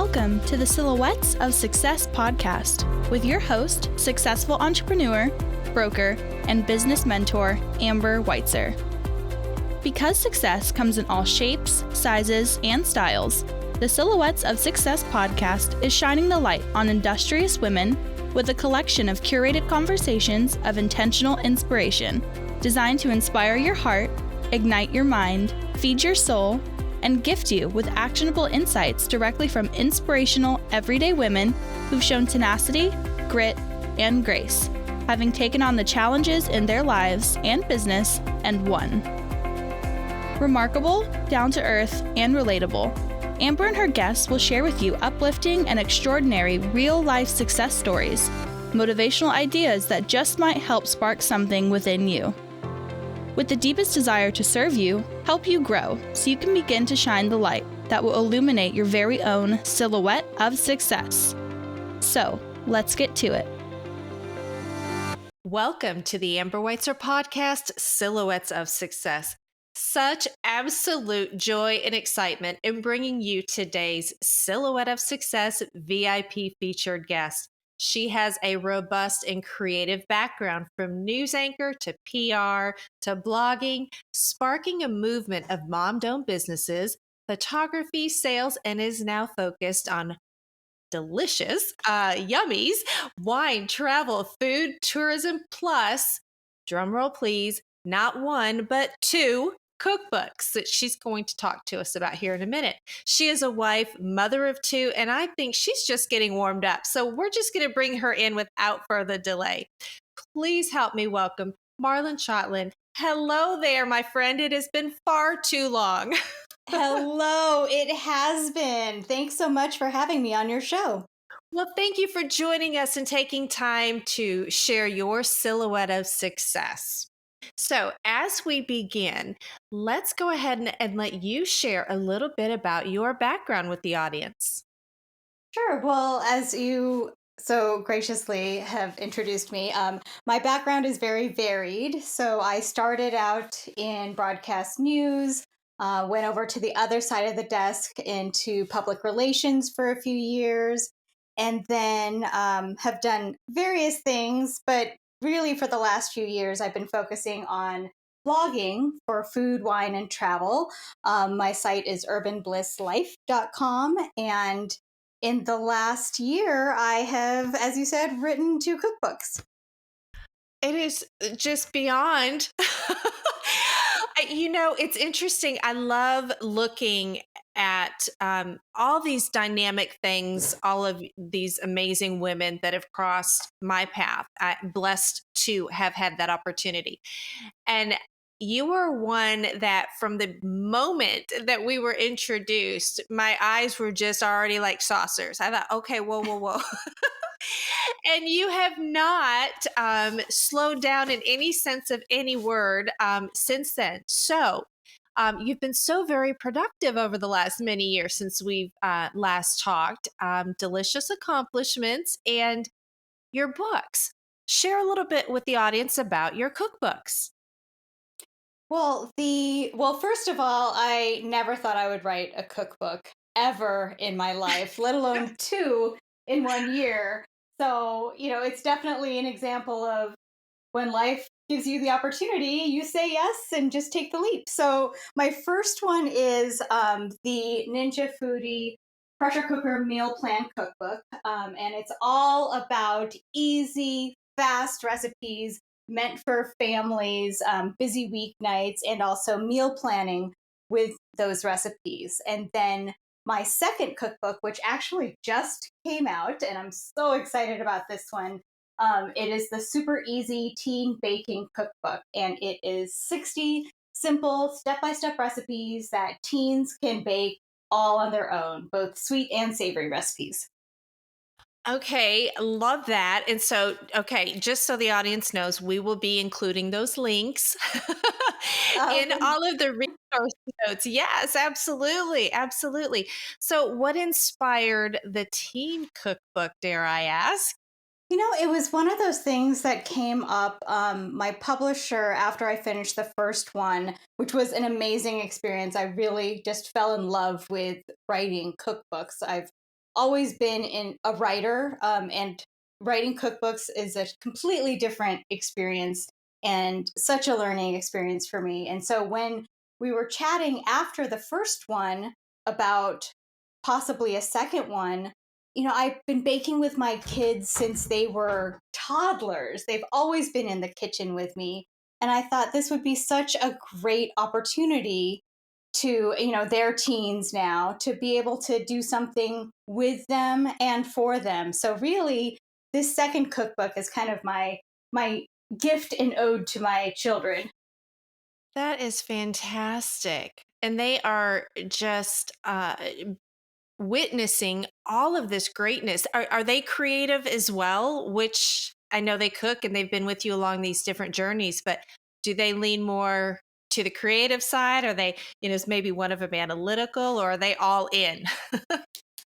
Welcome to the Silhouettes of Success podcast with your host, successful entrepreneur, broker, and business mentor, Amber Weitzer. Because success comes in all shapes, sizes, and styles, the Silhouettes of Success podcast is shining the light on industrious women with a collection of curated conversations of intentional inspiration designed to inspire your heart, ignite your mind, feed your soul, and gift you with actionable insights directly from inspirational, everyday women who've shown tenacity, grit, and grace, having taken on the challenges in their lives and business and won. Remarkable, down-to-earth, and relatable, Amber and her guests will share with you uplifting and extraordinary real-life success stories, motivational ideas that just might help spark something within you. With the deepest desire to serve you, help you grow so you can begin to shine the light that will illuminate your very own silhouette of success. So, let's get to it. Welcome to the Amber Weitzer podcast, Silhouettes of Success. Such absolute joy and excitement in bringing you today's Silhouette of Success VIP featured guest. She has a robust and creative background from news anchor to PR to blogging, sparking a movement of mom-owned businesses, photography, sales, and is now focused on delicious, yummies, wine, travel, food, tourism, plus, drumroll please, not one, but two cookbooks that she's going to talk to us about here in a minute. She is a wife, mother of two, and I think she's just getting warmed up. So we're just going to bring her in without further delay. Please help me welcome Marlynn Schotland. Hello there, my friend. It has been far too long. Hello, it has been. Thanks so much for having me on your show. Well, thank you for joining us and taking time to share your silhouette of success. So as we begin, let's go ahead and let you share a little bit about your background with the audience. Sure. Well, as you so graciously have introduced me, my background is very varied. So I started out in broadcast news, went over to the other side of the desk into public relations for a few years, and then have done various things, but really for the last few years, I've been focusing on blogging for food, wine, and travel. My site is urbanblisslife.com. And in the last year, I have, as you said, written 2 cookbooks. It is just beyond. It's interesting. I love looking at all these dynamic things, all of these amazing women that have crossed my path. I'm blessed to have had that opportunity. And you were one that from the moment that we were introduced, my eyes were just already like saucers. I thought, okay, whoa. And you have not slowed down in any sense of any word since then. So you've been so very productive over the last many years since we've last talked. Delicious accomplishments and your books. Share a little bit with the audience about your cookbooks. Well, first of all, I never thought I would write a cookbook ever in my life, let alone 2 in 1 year. So, it's definitely an example of when life gives you the opportunity, you say yes and just take the leap. So my first one is the Ninja Foodie Pressure Cooker Meal Plan Cookbook. And it's all about easy, fast recipes meant for families, busy weeknights, and also meal planning with those recipes. And then my second cookbook, which actually just came out, and I'm so excited about this one. It is the Super Easy Teen Baking Cookbook, and it is 60 simple step-by-step recipes that teens can bake all on their own, both sweet and savory recipes. Okay, love that. And so, just so the audience knows, we will be including those links in all of the resource notes. Yes, absolutely. Absolutely. So, what inspired the teen cookbook, dare I ask? It was one of those things that came up. My publisher, after I finished the first one, which was an amazing experience, I really just fell in love with writing cookbooks. I've always been in a writer, and writing cookbooks is a completely different experience and such a learning experience for me. And so when we were chatting after the first one about possibly a second one, I've been baking with my kids since they were toddlers. They've always been in the kitchen with me. And I thought this would be such a great opportunity to, their teens now, to be able to do something with them and for them. So really, this second cookbook is kind of my gift and ode to my children. That is fantastic. And they are just witnessing all of this greatness. Are they creative as well? Which I know they cook and they've been with you along these different journeys, but do they lean more to the creative side? Are they, is maybe one of them analytical, or are they all in?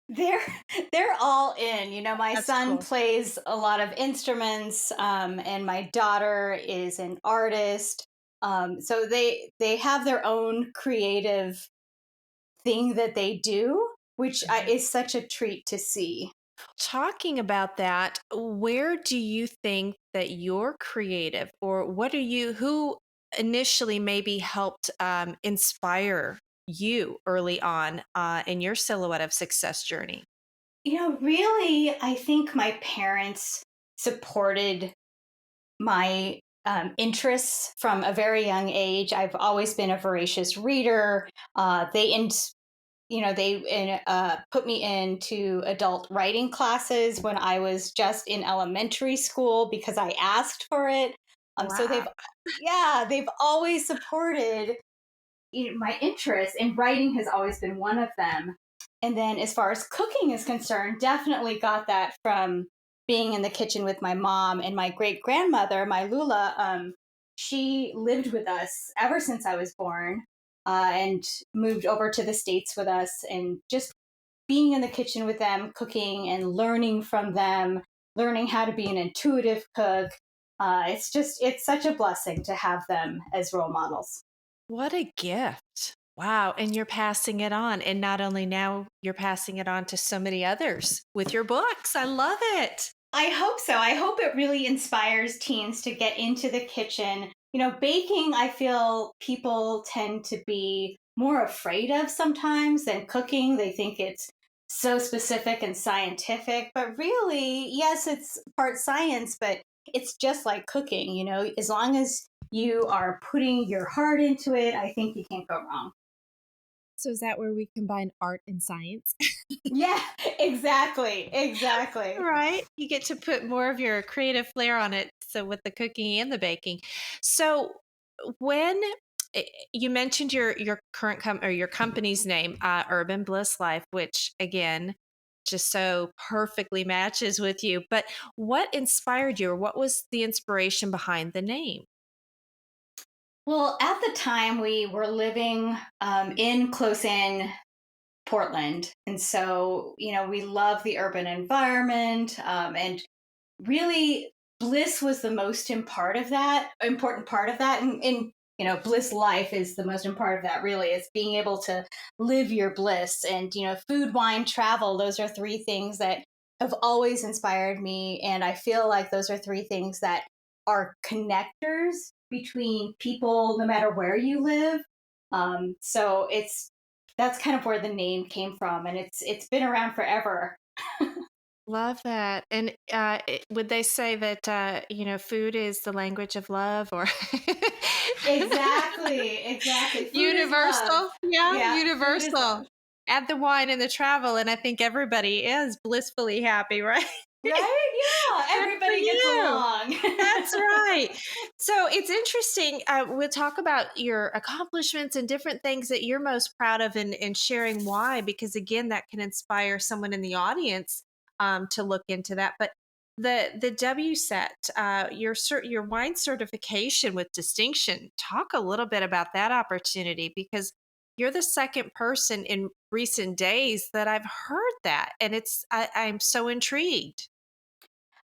They're they're all in. My That's son cool. plays a lot of instruments, and my daughter is an artist. So they have their own creative thing that they do, which Mhm. is such a treat to see. Talking about that, where do you think that you're creative, or who initially maybe helped inspire you early on in your silhouette of success journey? Really, I think my parents supported my interests from a very young age. I've always been a voracious reader. They put me into adult writing classes when I was just in elementary school because I asked for it. So Wow. they've always supported, my interest, and writing has always been one of them. And then as far as cooking is concerned, definitely got that from being in the kitchen with my mom and my great grandmother, my Lula. She lived with us ever since I was born, and moved over to the States with us. And just being in the kitchen with them, cooking and learning from them, learning how to be an intuitive cook. It's such a blessing to have them as role models. What a gift. Wow. And you're passing it on. And not only now, you're passing it on to so many others with your books. I love it. I hope so. I hope it really inspires teens to get into the kitchen. Baking, I feel people tend to be more afraid of sometimes than cooking. They think it's so specific and scientific, but really, yes, it's part science, but it's just like cooking, as long as you are putting your heart into it, I think you can't go wrong. So is that where we combine art and science? Yeah, exactly. Exactly. Right? You get to put more of your creative flair on it. So with the cooking and the baking. So when you mentioned your current or your company's name, Urban Bliss Life, which again just so perfectly matches with you. But what inspired you, or what was the inspiration behind the name? Well, at the time we were living in close in Portland. And so, we love the urban environment. And really, bliss was the most important part of that. And bliss life is the most important part of that, really, is being able to live your bliss. And, food, wine, travel, those are three things that have always inspired me. And I feel like those are three things that are connectors between people, no matter where you live. So that's kind of where the name came from, and it's been around forever. Love that. And would they say that food is the language of love, or Exactly, exactly. Food is love. universal? Yeah, Yeah, food is universal. love. Add the wine and the travel, and I think everybody is blissfully happy, right? Right? Yeah, Good for everybody gets you. along. That's right. So it's interesting. We'll talk about your accomplishments and different things that you're most proud of, and sharing why, because again, that can inspire someone in the audience to look into that. But the WSET, your wine certification with distinction. Talk a little bit about that opportunity, because you're the second person in recent days that I've heard that, and I'm so intrigued.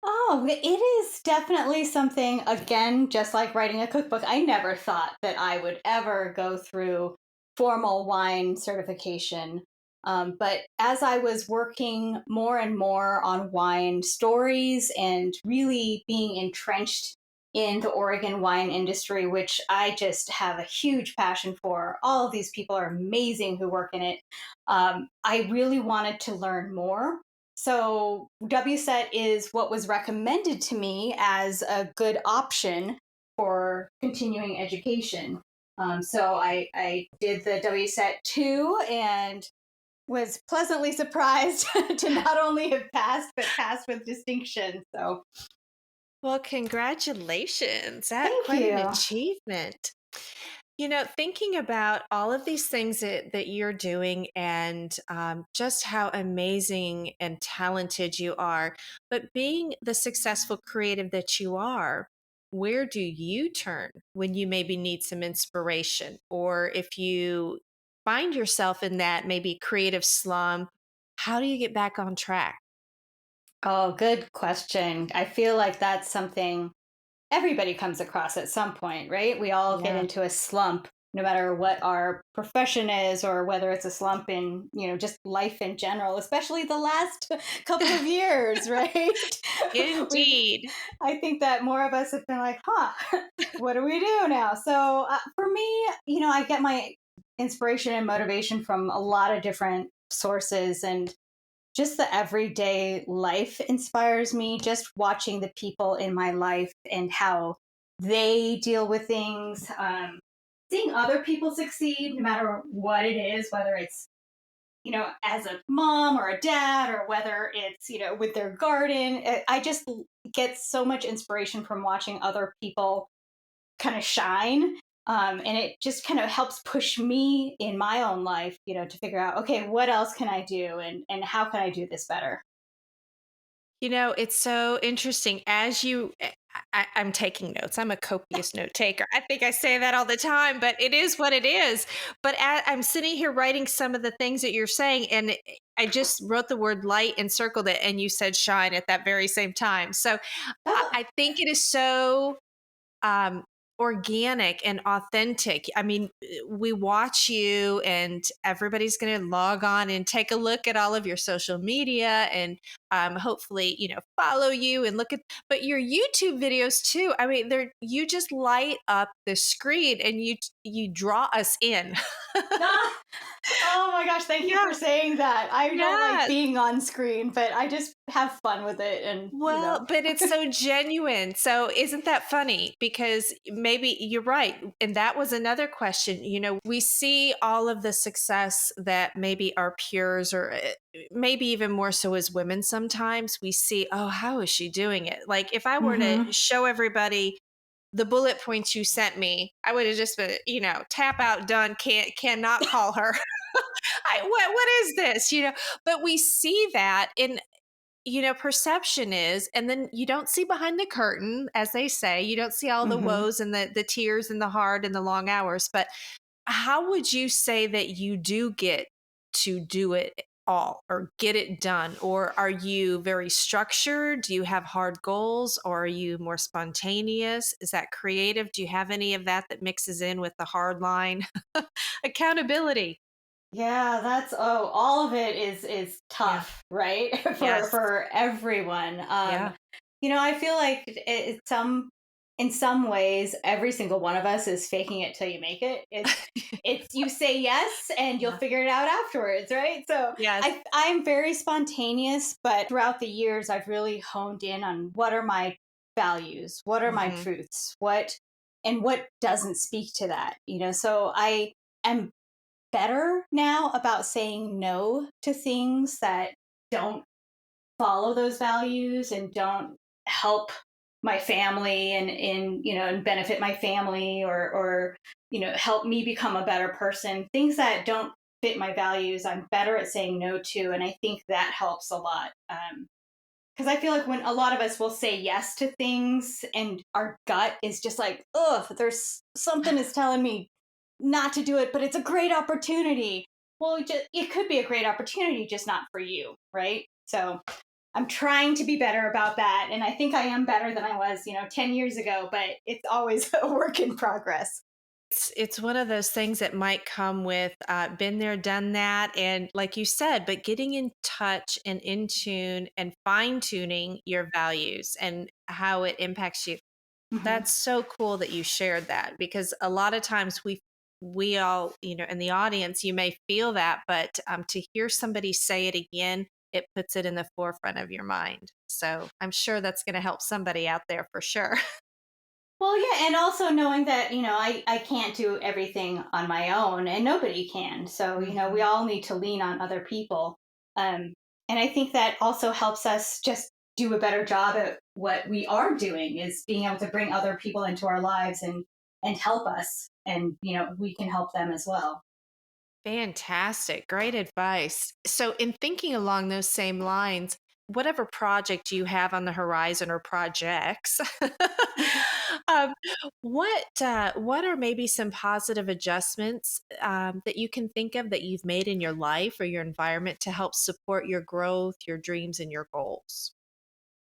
Oh, it is definitely something, again, just like writing a cookbook. I never thought that I would ever go through formal wine certification. But as I was working more and more on wine stories and really being entrenched in the Oregon wine industry, which I just have a huge passion for, all of these people are amazing who work in it. I really wanted to learn more. So WSET is what was recommended to me as a good option for continuing education. So I did the WSET 2 and was pleasantly surprised to not only have passed, but passed with distinction. So Well, congratulations. That's thank quite an you. achievement. Thinking about all of these things that you're doing and just how amazing and talented you are, but being the successful creative that you are, where do you turn when you maybe need some inspiration? Or if you find yourself in that maybe creative slump, how do you get back on track? Oh, good question. I feel like that's something everybody comes across at some point, right? We all get Yeah. into a slump, no matter what our profession is, or whether it's a slump in, just life in general, especially the last couple of years, right? We've, Indeed. I think that more of us have been like, huh, what do we do now? So for me, I get my inspiration and motivation from a lot of different sources, and just the everyday life inspires me. Just watching the people in my life and how they deal with things, seeing other people succeed, no matter what it is, whether it's as a mom or a dad, or whether it's with their garden. I just get so much inspiration from watching other people kind of shine. And it just kind of helps push me in my own life, to figure out, okay, what else can I do, and how can I do this better? It's so interesting. I'm taking notes. I'm a copious note taker. I think I say that all the time, but it is what it is. But I'm sitting here writing some of the things that you're saying, and I just wrote the word light and circled it, and you said shine at that very same time. So Oh, I think it is so um, organic and authentic. I mean, we watch you, and everybody's going to log on and take a look at all of your social media, and hopefully, follow you and look at. But your YouTube videos too. I mean, you just light up the screen, and you draw us in. ah, oh my gosh, thank you for Yeah. saying that. I don't like Yes. being on screen, but I just have fun with it. And, Well, but it's so genuine. So isn't that funny? Because maybe you're right. And that was another question. We see all of the success that maybe our peers, or maybe even more so as women, sometimes we see, oh, how is she doing it? Like if I were to Mhm. show everybody the bullet points you sent me, I would have just been, tap out, done, cannot call her. What is this? But we see that in perception is, and then you don't see behind the curtain, as they say. You don't see all the Mhm. woes and the tears and the hard and the long hours. But how would you say that you do get to do it all or get it done? Or are you very structured? Do you have hard goals, or are you more spontaneous? Is that creative? Do you have any of that mixes in with the hard line? Accountability. Yeah, that's all of it is Yeah. tough, right? for Yes. for everyone. Yeah. I feel like in some ways every single one of us is faking it till you make it. It's you say yes and you'll Yeah. figure it out afterwards, right? So Yes. I'm very spontaneous, but throughout the years I've really honed in on what are my values, what are my Hmm. truths, what doesn't speak to that. So I am better now about saying no to things that don't follow those values and don't help my family and benefit my family, or help me become a better person. Things that don't fit my values, I'm better at saying no to, and I think that helps a lot. Because I feel like when a lot of us will say yes to things and our gut is just like, ugh, there's something is telling me not to do it, but it's a great opportunity. Well, it could be a great opportunity, just not for you, right? So I'm trying to be better about that. And I think I am better than I was, 10 years ago, but it's always a work in progress. It's one of those things that might come with been there, done that, and like you said, but getting in touch and in tune and fine tuning your values and how it impacts you. Mhm. That's so cool that you shared that, because a lot of times we all, in the audience, you may feel that, but to hear somebody say it again, it puts it in the forefront of your mind. So I'm sure that's going to help somebody out there for sure. Well, yeah, and also knowing that, I can't do everything on my own and nobody can. So, we Mhm. all need to lean on other people. Um, and I think that also helps us just do a better job at what we are doing is being able to bring other people into our lives and help us. And, we can help them as well. Fantastic. Great advice. So, in thinking along those same lines, whatever project you have on the horizon or projects, um, what are maybe some positive adjustments that you can think of that you've made in your life or your environment to help support your growth, your dreams, and your goals?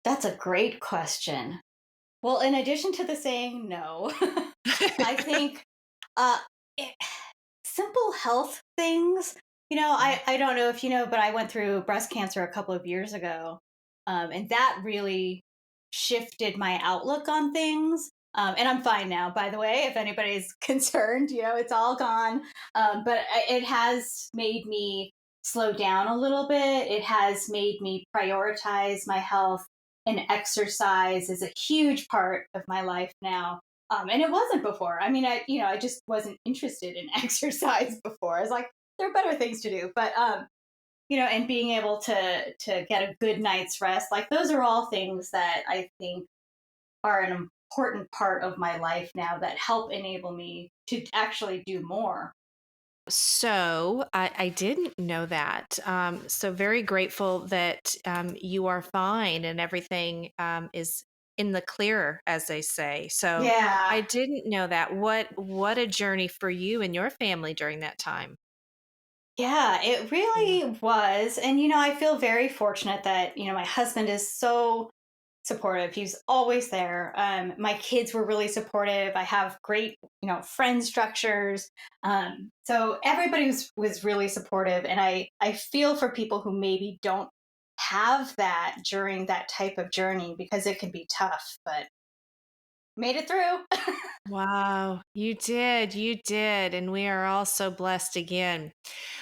That's a great question. Well, in addition to the saying no, I think uh, it, simple health things. I don't know if you know, but I went through breast cancer a couple of years ago. And that really shifted my outlook on things. And I'm fine now, by the way, if anybody's concerned, it's all gone. But it has made me slow down a little bit. It has made me prioritize my health, and exercise is a huge part of my life now. And it wasn't before. I mean, I just wasn't interested in exercise before. I was like, there are better things to do. But and being able to get a good night's rest, like those are all things that I think are an important part of my life now that help enable me to actually do more. So I didn't know that. So very grateful that you are fine and everything is in the clear, as they say. So Yeah. I didn't know that. What a journey for you and your family during that time. Yeah, it Yeah. really was. And, I feel very fortunate that, my husband is so supportive. He's always there. My kids were really supportive. I have great, friend structures. So everybody was really supportive. And I feel for people who maybe don't have that during that type of journey because it can be tough, but made it through. Wow, you did, and we are all so blessed again.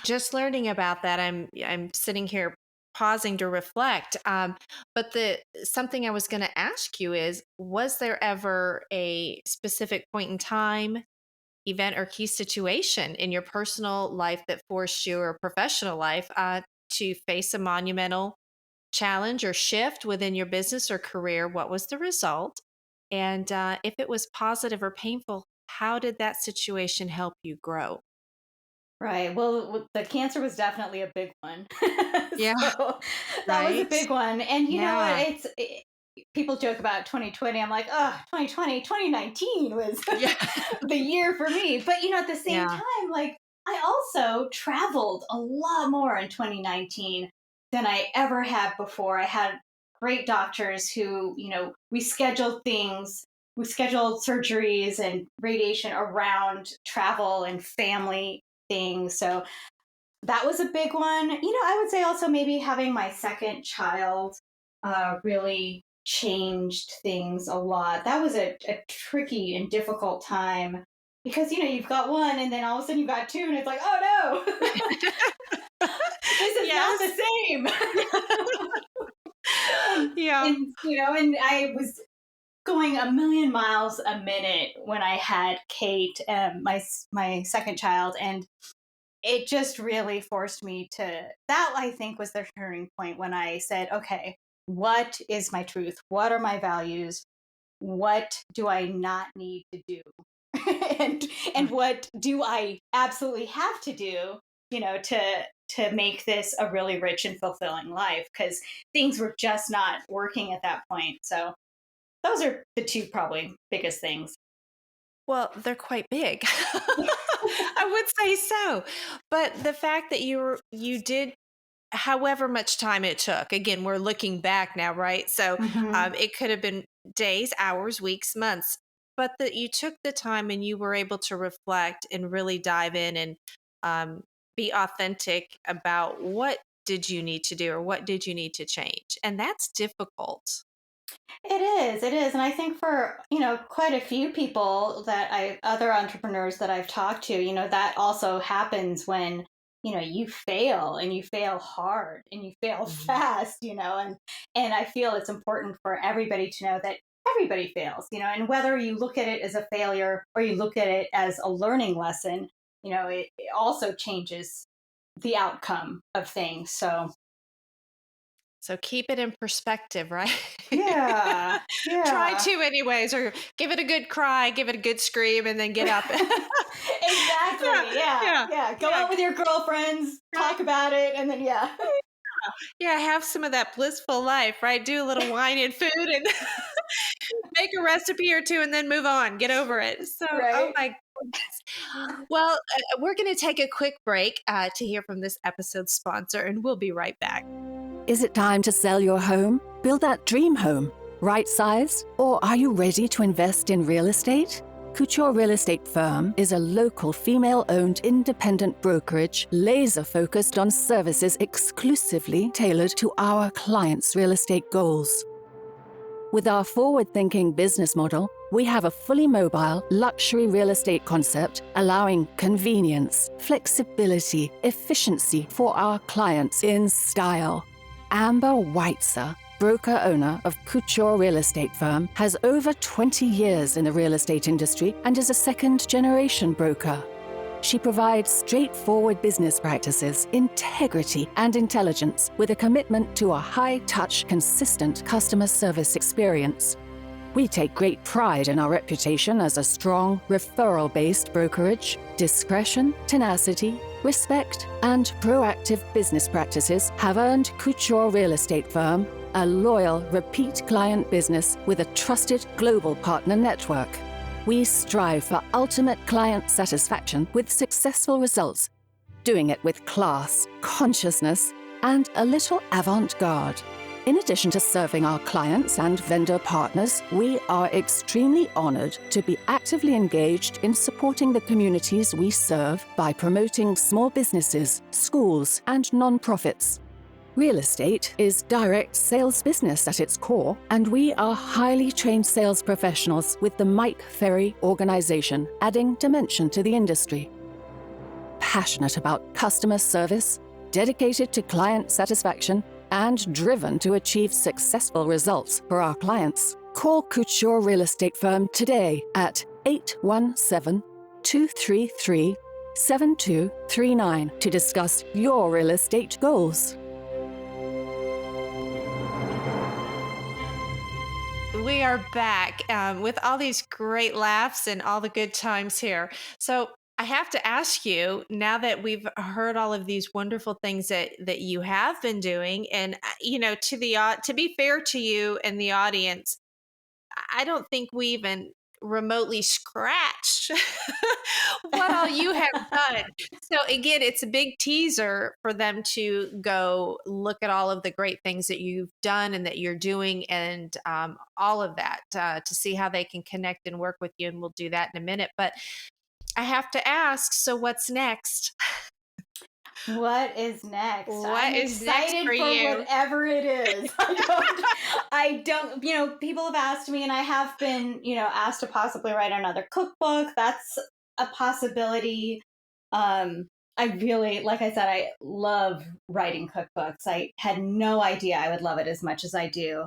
Just learning about that, I'm sitting here pausing to reflect. But the something I was going to ask you is, was there ever a specific point in time, event, or key situation in your personal life that forced you, or professional life, to face a monumental challenge or shift within your business or career? What was the result? And if it was positive or painful, how did that situation help you grow? Right. Well, the cancer was definitely a big one. Yeah, So that was a right? big one. And you know what? Yeah. People joke about 2020. I'm like, oh, 2020, 2019 was Yeah. the year for me. But, at the same Yeah. time, like, I also traveled a lot more in 2019 than I ever had before. I had great doctors who, we scheduled surgeries and radiation around travel and family things. So that was a big one. I would say also maybe having my second child really changed things a lot. That was a tricky and difficult time because, you've got one and then all of a sudden you've got two and it's like, oh no, this is not Yes. the same. and, Yeah. and I was going a million miles a minute when I had Kate, my second child, and it just really forced me to, that I think was the turning point when I said, okay, what is my truth? What are my values? What do I not need to do? and Mm. and what do I absolutely have to do, to make this a really rich and fulfilling life? Because things were just not working at that point. So those are the two probably biggest things. Well, they're quite big. I would say so. But the fact that you did however much time it took. Again, we're looking back now, right? So Mhm. it could have been days, hours, weeks, months. but that you took the time and you were able to reflect and really dive in and be authentic about what did you need to do or what did you need to change. And that's difficult. It is. And I think for, quite a few people other entrepreneurs that I've talked to, that also happens when, you fail and you fail hard and you fail Mhm. fast, and I feel it's important for everybody to know that everybody fails, and whether you look at it as a failure or you look at it as a learning lesson, it also changes the outcome of things. So, So keep it in perspective, right? yeah, Try yeah. to, anyways, or give it a good cry, give it a good scream, and then get up. Yeah, Exactly. Yeah. yeah, Yeah. Go yeah. out with your girlfriends, Right. talk about it, and then yeah. Yeah, have some of that blissful life, right? Do a little wine and food and make a recipe or two and then move on. Get over it. So, oh Right. my goodness. Well, we're going to take a quick break to hear from this episode's sponsor, and we'll be right back. Is it time to sell your home? Build that dream home? Right sized? Or are you ready to invest in real estate? Couture Real Estate Firm is a local female-owned independent brokerage laser-focused on services exclusively tailored to our clients' real estate goals. With our forward-thinking business model, we have a fully mobile, luxury real estate concept allowing convenience, flexibility, efficiency for our clients in style. Amber Weitzer, broker-owner of Couture Real Estate Firm, has over 20 years in the real estate industry and is a second-generation broker. She provides straightforward business practices, integrity, and intelligence with a commitment to a high-touch, consistent customer service experience. We take great pride in our reputation as a strong, referral-based brokerage. Discretion, tenacity, respect, and proactive business practices have earned Couture Real Estate Firm a loyal, repeat client business with a trusted global partner network. We strive for ultimate client satisfaction with successful results, doing it with class, consciousness, and a little avant-garde. In addition to serving our clients and vendor partners, we are extremely honored to be actively engaged in supporting the communities we serve by promoting small businesses, schools, and nonprofits. Real estate is direct sales business at its core, and we are highly trained sales professionals with the Mike Ferry organization adding dimension to the industry. Passionate about customer service, dedicated to client satisfaction, and driven to achieve successful results for our clients. Call Couture Real Estate Firm today at 817-233-7239 to discuss your real estate goals. We are back with all these great laughs and all the good times here. So I have to ask you, now that we've heard all of these wonderful things that you have been doing, and to the to be fair to you and the audience, I don't think we even remotely scratched what all you have done. So again, it's a big teaser for them to go look at all of the great things that you've done and that you're doing, and all of that to see how they can connect and work with you. And we'll do that in a minute. But I have to ask, so what's next? What is next? I'm What is next excited for for you? whatever it is. I don't, people have asked me and I have been, asked to possibly write another cookbook. That's a possibility. I really, like I said, I love writing cookbooks. I had no idea I would love it as much as I do.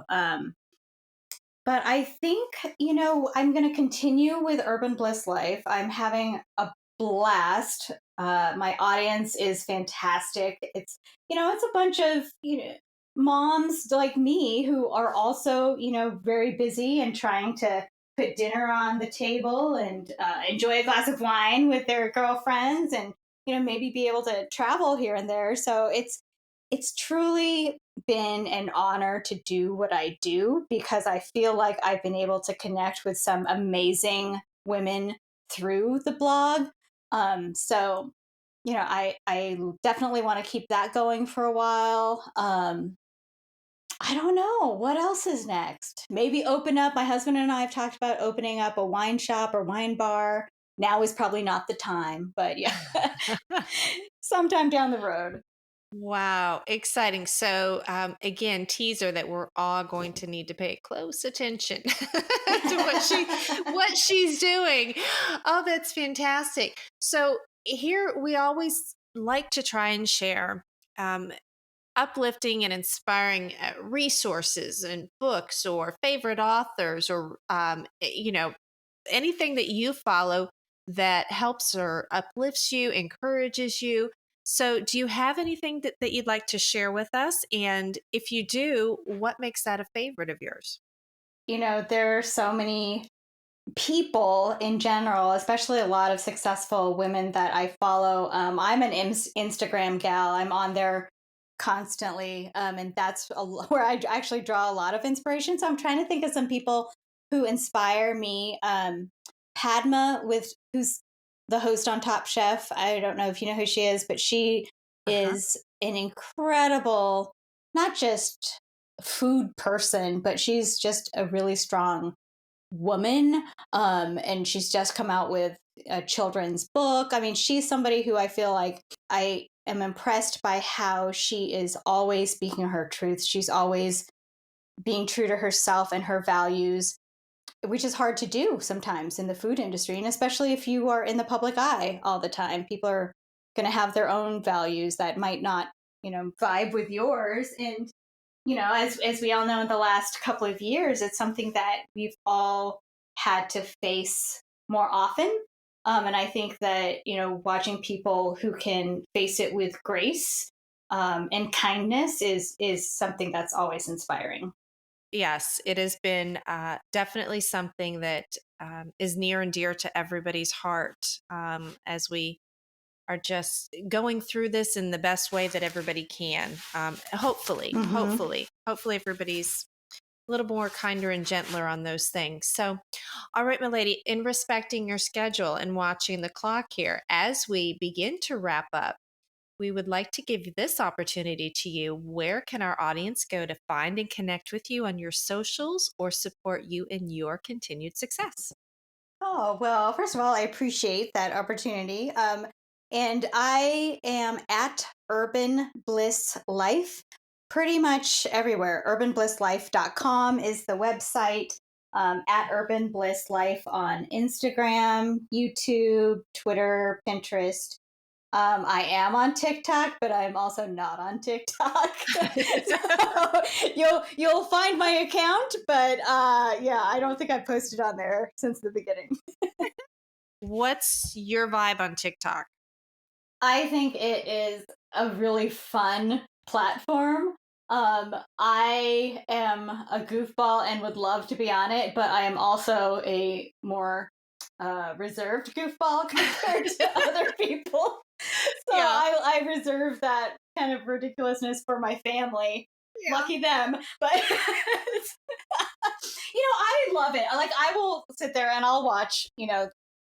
But I think, I'm going to continue with Urban Bliss Life. I'm having a blast. My audience is fantastic. It's a bunch of, moms like me who are also, very busy and trying to put dinner on the table and enjoy a glass of wine with their girlfriends and, maybe be able to travel here and there. So it's truly been an honor to do what I do because I feel like I've been able to connect with some amazing women through the blog. So I definitely want to keep that going for a while. I don't know. What else is next? Maybe open up. My husband and I have talked about opening up a wine shop or wine bar. Now is probably not the time, but yeah, sometime down the road. Wow, exciting. So, again, teaser that we're all going to need to pay close attention to what she's doing. Oh, that's fantastic. So, here we always like to try and share um, uplifting and inspiring resources and books or favorite authors or anything that you follow that helps or uplifts you, encourages you. So, do you have anything that you'd like to share with us? And if you do, what makes that a favorite of yours? There are so many people in general, especially a lot of successful women that I follow. I'm an Instagram gal. I'm on there constantly, and that's where I actually draw a lot of inspiration. So I'm trying to think of some people who inspire me. Padma, who's the host on Top Chef. I don't know if you know who she is, but she Uh-huh. is an incredible, not just food person, but she's just a really strong woman, and she's just come out with a children's book. I mean, she's somebody who I feel like I am impressed by how she is always speaking her truth. She's always being true to herself and her values, which is hard to do sometimes in the food industry, and especially if you are in the public eye all the time. People are going to have their own values that might not, vibe with yours. And as we all know, in the last couple of years, it's something that we've all had to face more often. And I think that, watching people who can face it with grace, and kindness is something that's always inspiring. Yes, it has been definitely something that is near and dear to everybody's heart as we are just going through this in the best way that everybody can. Mm-hmm. Hopefully, everybody's a little more kinder and gentler on those things. So, all right, my lady, in respecting your schedule and watching the clock here, as we begin to wrap up, we would like to give this opportunity to you. Where can our audience go to find and connect with you on your socials or support you in your continued success? Oh, well, first of all, I appreciate that opportunity. And I am at Urban Bliss Life pretty much everywhere. Urbanblisslife.com is the website. At Urban Bliss Life on Instagram, YouTube, Twitter, Pinterest. I am on TikTok, but I'm also not on TikTok. So you'll find my account, but yeah, I don't think I've posted on there since the beginning. What's your vibe on TikTok? I think it is a really fun platform. I am a goofball and would love to be on it, but I am also a more reserved goofball compared to other people. So Yeah. I reserve that kind of ridiculousness for my family. Yeah. Lucky them. But I love it. Like, I will sit there and I'll watch,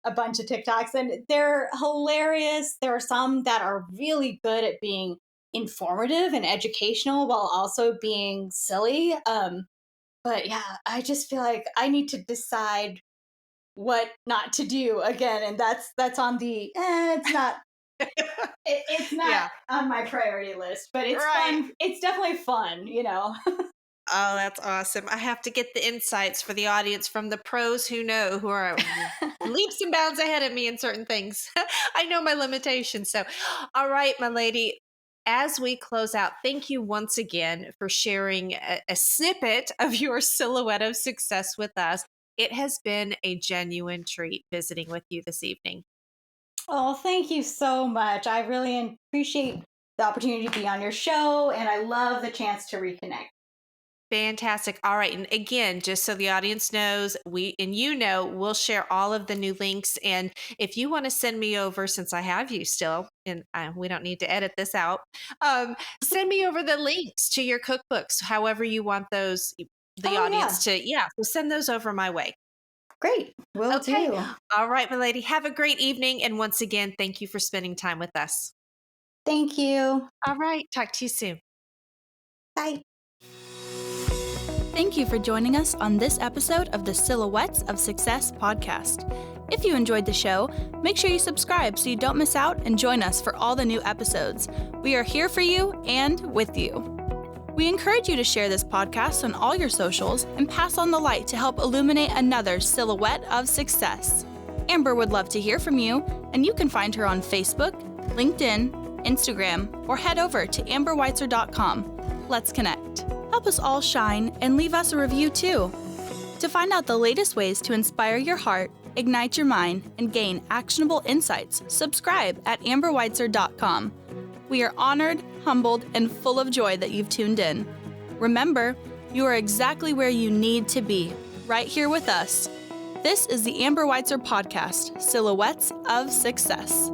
a bunch of TikToks, and they're hilarious. There are some that are really good at being informative and educational while also being silly. But yeah, I just feel like I need to decide what not to do again, and that's on the it's not it's not Yeah. on my priority list, but it's Right. fun. It's definitely fun. Oh, that's awesome. I have to get the insights for the audience from the pros who are leaps and bounds ahead of me in certain things. I know my limitations. So, all right, my lady, as we close out, thank you once again for sharing a snippet of your silhouette of success with us. It has been a genuine treat visiting with you this evening. Oh, thank you so much. I really appreciate the opportunity to be on your show, and I love the chance to reconnect. Fantastic. All right. And again, just so the audience knows, we'll share all of the new links. And if you want to send me over, since I have you still, and we don't need to edit this out, send me over the links to your cookbooks, however you want the Oh, yeah. audience to, yeah, so send those over my way. Great. Will Okay. do. All right, my lady. Have a great evening. And once again, thank you for spending time with us. Thank you. All right. Talk to you soon. Bye. Thank you for joining us on this episode of the Silhouettes of Success podcast. If you enjoyed the show, make sure you subscribe so you don't miss out and join us for all the new episodes. We are here for you and with you. We encourage you to share this podcast on all your socials and pass on the light to help illuminate another silhouette of success. Amber would love to hear from you, and you can find her on Facebook, LinkedIn, Instagram, or head over to amberweitzer.com. Let's connect. Help us all shine and leave us a review too. To find out the latest ways to inspire your heart, ignite your mind, and gain actionable insights, subscribe at amberweitzer.com. We are honored, humbled, and full of joy that you've tuned in. Remember, you are exactly where you need to be, right here with us. This is the Amber Weitzer podcast, Silhouettes of Success.